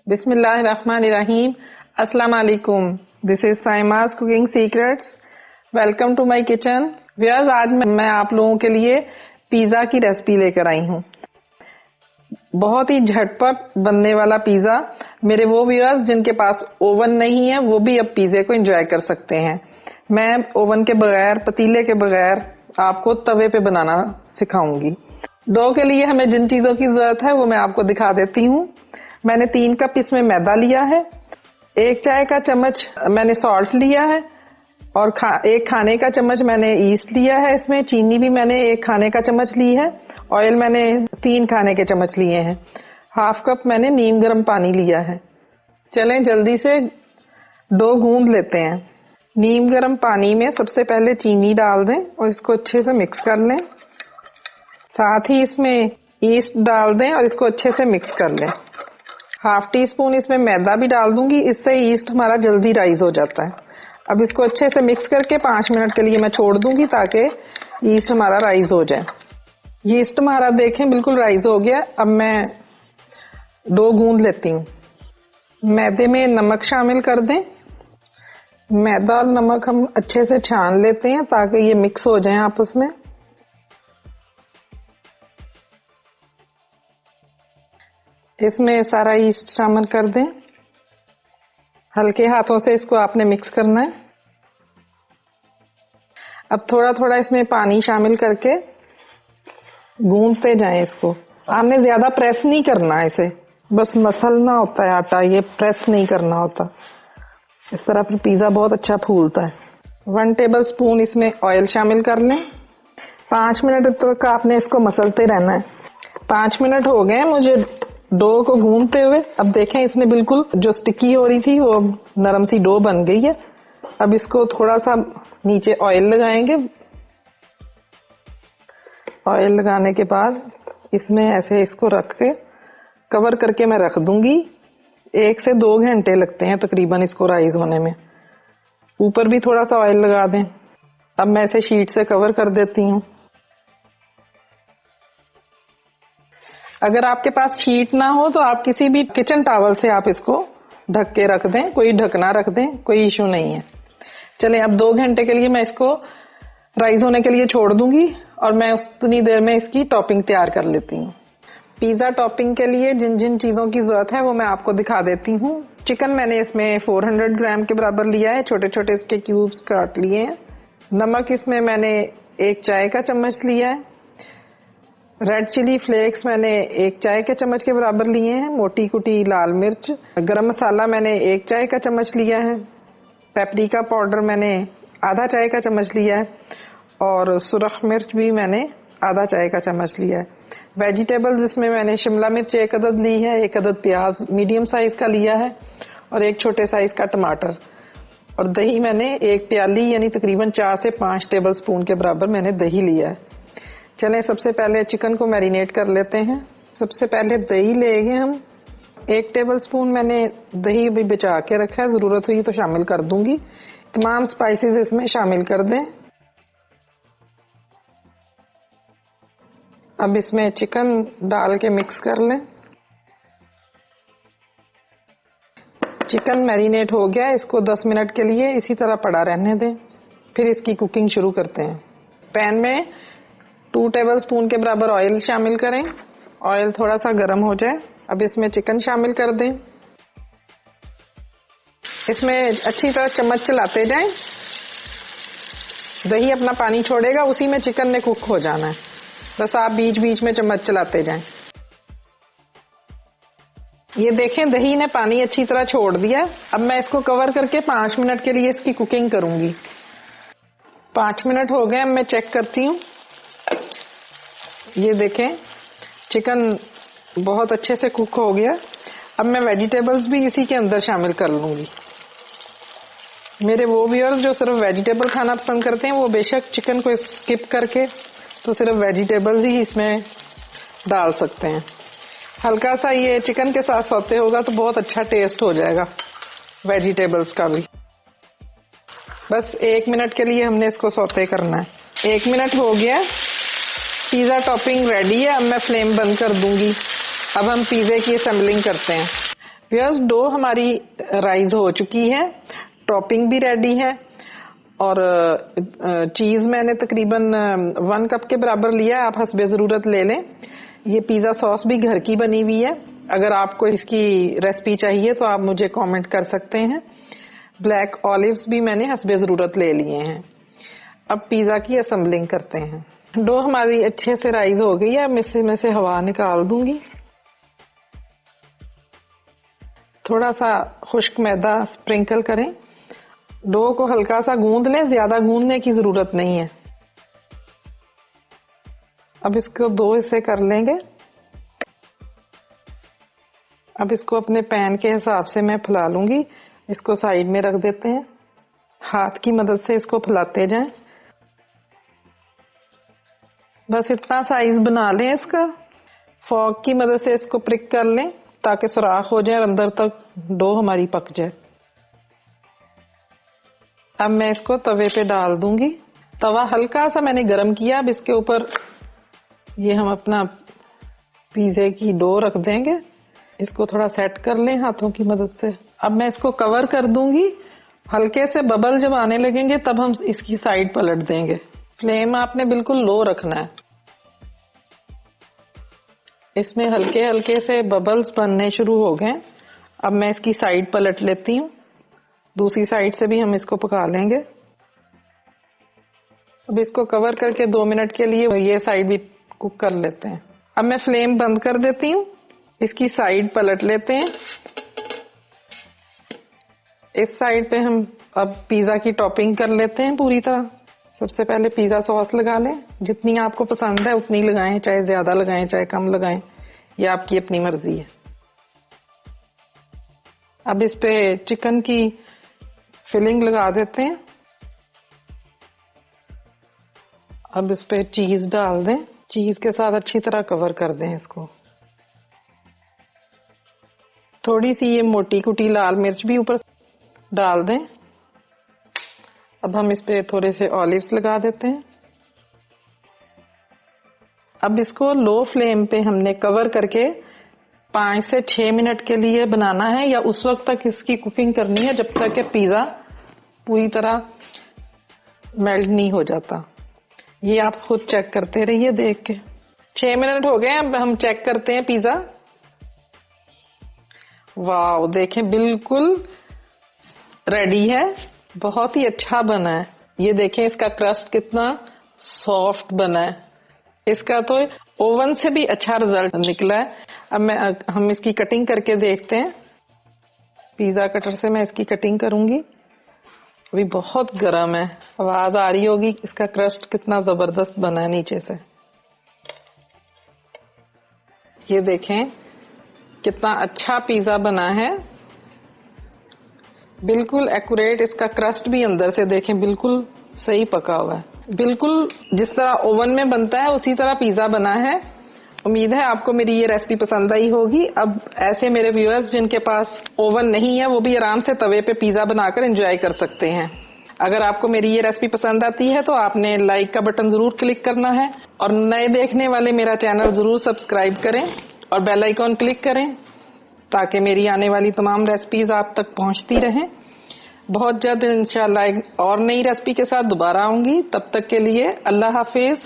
बिस्मिल्लाहिर्रहमानिर्रहीम। अस्सलाम वालेकुम। This is Saima's cooking secrets. Welcome to my kitchen. Viewers, आज मैं आप लोगों के लिए पिज़्ज़ा की रेसिपी लेकर आई हूँ। बहुत ही झटपट बनने वाला पिज़्ज़ा। मेरे वो व्यूअर्स जिनके पास ओवन नहीं है वो भी अब पिज़्ज़े को एंजॉय कर सकते हैं। मैं ओवन के बगैर, पतीले के बगैर आपको तवे पे बनाना सिखाऊंगी। डो के लिए हमें जिन चीजों की जरूरत है वो मैं आपको दिखा देती हूँ। मैंने 3 कप इसमें मैदा लिया है, 1 चाय का चम्मच मैंने सॉल्ट लिया है और 1 खाने का चम्मच मैंने ईस्ट लिया है। इसमें चीनी भी मैंने 1 खाने का चम्मच ली है। ऑयल मैंने 3 खाने के चम्मच लिए हैं। हाफ कप मैंने नीम गर्म पानी लिया है। चलें जल्दी से डो गूंद लेते हैं। नीम गर्म पानी में सबसे पहले चीनी डाल दें और इसको अच्छे से मिक्स कर लें। साथ ही इसमें ईस्ट डाल दें और इसको अच्छे से मिक्स कर लें। हाफ टी स्पून इसमें मैदा भी डाल दूंगी, इससे ईस्ट हमारा जल्दी राइज हो जाता है। अब इसको अच्छे से मिक्स करके 5 मिनट के लिए मैं छोड़ दूंगी ताकि ईस्ट हमारा राइज हो जाए। ईस्ट हमारा देखें बिल्कुल राइज हो गया। अब मैं डो गूंद लेती हूँ। मैदे में नमक शामिल कर दें। मैदा और नमक हम अच्छे से छान लेते हैं ताकि ये मिक्स हो जाए आपस में। इसमें सारा ईस्ट शामिल कर दें। हल्के हाथों से इसको आपने मिक्स करना है। अब थोड़ा थोड़ा इसमें पानी शामिल करके गूंदते जाएं इसको। आपने ज्यादा प्रेस नहीं करना, इसे बस मसलना होता है आटा, ये प्रेस नहीं करना होता। इस तरह फिर पिज़्ज़ा बहुत अच्छा फूलता है। 1 टेबल स्पून इसमें ऑयल शामिल कर लें। 5 मिनट तक आपने इसको मसलते रहना है। 5 मिनट हो गए मुझे डो को गूंदते हुए। अब देखें इसने बिल्कुल जो स्टिकी हो रही थी वो नरम सी डो बन गई है। अब इसको थोड़ा सा नीचे ऑयल लगाएंगे। ऑयल लगाने के बाद इसमें ऐसे इसको रख के कवर करके मैं रख दूंगी। 1 से 2 घंटे लगते हैं तकरीबन इसको राइज होने में। ऊपर भी थोड़ा सा ऑयल लगा दें। अब मैं इसे शीट से कवर कर देती हूँ। अगर आपके पास शीट ना हो तो आप किसी भी किचन टॉवल से आप इसको ढक के रख दें, कोई ढकना रख दें, कोई इशू नहीं है। चलें अब 2 घंटे के लिए मैं इसको राइज होने के लिए छोड़ दूंगी और मैं उतनी देर में इसकी टॉपिंग तैयार कर लेती हूँ। पिज़्ज़ा टॉपिंग के लिए जिन जिन चीजों की जरूरत है वो मैं आपको दिखा देती हूँ। चिकन मैंने इसमें 400 ग्राम के बराबर लिया है, छोटे छोटे इसके क्यूब्स काट लिए हैं। नमक इसमें मैंने 1 चाय का चम्मच लिया है। रेड चिली फ्लेक्स मैंने 1 चाय के चम्मच के बराबर लिए हैं। मोटी कुटी लाल मिर्च। गरम मसाला मैंने 1 चाय का चम्मच लिया है। पेपरिका पाउडर मैंने आधा चाय का चम्मच लिया है और सुरख मिर्च भी मैंने आधा चाय का चम्मच लिया है। वेजिटेबल्स इसमें मैंने शिमला मिर्च 1 अदद ली है, 1 अदद प्याज मीडियम साइज का लिया है और 1 छोटे साइज का टमाटर। और दही मैंने 1 प्याली यानी तकरीबन 4 से 5 टेबल स्पून के बराबर मैंने दही लिया है। चलें सबसे पहले चिकन को मैरिनेट कर लेते हैं। सबसे पहले दही लेंगे हम। 1 टेबल स्पून मैंने दही भी बचा के रखा है, जरूरत हुई तो शामिल कर दूंगी। तमाम स्पाइसेस इसमें शामिल कर दें। अब इसमें चिकन डाल के मिक्स कर लें। चिकन मैरिनेट हो गया, इसको 10 मिनट के लिए इसी तरह पड़ा रहने दें, फिर इसकी कुकिंग शुरू करते हैं। पैन में 2 टेबल स्पून के बराबर ऑयल शामिल करें। ऑयल थोड़ा सा गर्म हो जाए। अब इसमें चिकन शामिल कर दें। इसमें अच्छी तरह चम्मच चलाते जाएं। दही अपना पानी छोड़ेगा, उसी में चिकन ने कुक हो जाना है। बस आप बीच बीच में चम्मच चलाते जाएं। ये देखें दही ने पानी अच्छी तरह छोड़ दिया। अब मैं इसको कवर करके 5 मिनट के लिए इसकी कुकिंग करूंगी। 5 मिनट हो गए, अब मैं चेक करती हूँ। ये देखें चिकन बहुत अच्छे से कुक हो गया। अब मैं वेजिटेबल्स भी इसी के अंदर शामिल कर लूंगी। मेरे वो व्यूअर्स जो सिर्फ वेजिटेबल खाना पसंद करते हैं वो बेशक चिकन को स्किप करके तो सिर्फ वेजिटेबल्स ही इसमें डाल सकते हैं। हल्का सा ये चिकन के साथ सौते होगा तो बहुत अच्छा टेस्ट हो जाएगा वेजिटेबल्स का भी। बस 1 मिनट के लिए हमने इसको सौते करना है। 1 मिनट हो गया। पिज़्ज़ा टॉपिंग रेडी है। अब मैं फ्लेम बंद कर दूंगी। अब हम पिज़्ज़े की असेंबलिंग करते हैं। व्यूअर्स, डो हमारी राइज हो चुकी है, टॉपिंग भी रेडी है और चीज मैंने तकरीबन 1 कप के बराबर लिया। आप हस्बे जरूरत ले लें। ये पिज्जा सॉस भी घर की बनी हुई है। अगर आपको इसकी रेसिपी चाहिए तो आप मुझे कमेंट कर सकते हैं। ब्लैक ऑलिव्स भी मैंने हस्बे जरूरत ले लिए हैं। अब पिज्जा की असेंबलिंग करते हैं। डो हमारी अच्छे से राइज हो गई है। अब मैं से हवा निकाल दूंगी। थोड़ा सा खुश्क मैदा स्प्रिंकल करें। डो को हल्का सा गूंद लें, ज्यादा गूंदने की जरूरत नहीं है। अब इसको 2 हिस्से कर लेंगे। अब इसको अपने पैन के हिसाब से मैं फैला लूंगी। इसको साइड में रख देते हैं। हाथ की मदद से इसको फैलाते जाएं। बस इतना साइज बना लें इसका। फॉर्क की मदद से इसको प्रिक कर लें ताकि सुराख हो जाए और अंदर तक डो हमारी पक जाए। अब मैं इसको तवे पे डाल दूंगी। तवा हल्का सा मैंने गरम किया। अब इसके ऊपर ये हम अपना पिज्जे की डो रख देंगे। इसको थोड़ा सेट कर लें हाथों की मदद से। अब मैं इसको कवर कर दूंगी। हल्के से बबल जब आने लगेंगे तब हम इसकी साइड पलट देंगे। फ्लेम आपने बिल्कुल लो रखना है। इसमें हल्के हल्के से बबल्स बनने शुरू हो गए। अब मैं इसकी साइड पलट लेती हूँ। दूसरी साइड से भी हम इसको पका लेंगे। अब इसको कवर करके 2 मिनट के लिए ये साइड भी कुक कर लेते हैं। अब मैं फ्लेम बंद कर देती हूँ। इसकी साइड पलट लेते हैं। इस साइड पे हम अब पिज्जा की टॉपिंग कर लेते हैं पूरी तरह। सबसे पहले पिज्जा सॉस लगा लें। जितनी आपको पसंद है उतनी लगाएं, चाहे ज्यादा लगाएं चाहे कम लगाएं, ये आपकी अपनी मर्जी है। अब इस पे चिकन की फिलिंग लगा देते हैं। अब इस पे चीज डाल दें। चीज के साथ अच्छी तरह कवर कर दें इसको। थोड़ी सी ये मोटी कुटी लाल मिर्च भी ऊपर डाल दें। अब हम इस पे थोड़े से ऑलिव्स लगा देते हैं। अब इसको लो फ्लेम पे हमने कवर करके 5 से 6 मिनट के लिए बनाना है, या उस वक्त तक इसकी कुकिंग करनी है जब तक कि पिज्जा पूरी तरह मेल्ट नहीं हो जाता। ये आप खुद चेक करते रहिए देख के। 6 मिनट हो गए। अब हम चेक करते हैं पिज्जा। वाह, देखें बिल्कुल रेडी है। बहुत ही अच्छा बना है। ये देखें इसका क्रस्ट कितना सॉफ्ट बना है। इसका तो ओवन से भी अच्छा रिजल्ट निकला है। अब हम इसकी कटिंग करके देखते हैं। पिज्जा कटर से मैं इसकी कटिंग करूंगी। अभी बहुत गर्म है। आवाज आ रही होगी। इसका क्रस्ट कितना जबरदस्त बना है नीचे से। ये देखें कितना अच्छा पिज्जा बना है। बिल्कुल एक्यूरेट इसका क्रस्ट भी अंदर से देखें बिल्कुल सही पका हुआ है। बिल्कुल जिस तरह ओवन में बनता है उसी तरह पिज्जा बना है। उम्मीद है आपको मेरी ये रेसिपी पसंद आई होगी। अब ऐसे मेरे व्यूअर्स जिनके पास ओवन नहीं है वो भी आराम से तवे पे पिज्जा बनाकर एंजॉय कर सकते हैं। अगर आपको मेरी ये रेसिपी पसंद आती है तो आपने लाइक का बटन जरूर क्लिक करना है और नए देखने वाले मेरा चैनल जरूर सब्सक्राइब करें और बेल आइकॉन क्लिक करें ताकि मेरी आने वाली तमाम रेसिपीज आप तक पहुंचती रहें। बहुत जल्द इंशाल्लाह एक और नई रेसिपी के साथ दोबारा आऊंगी। तब तक के लिए अल्लाह हाफिज।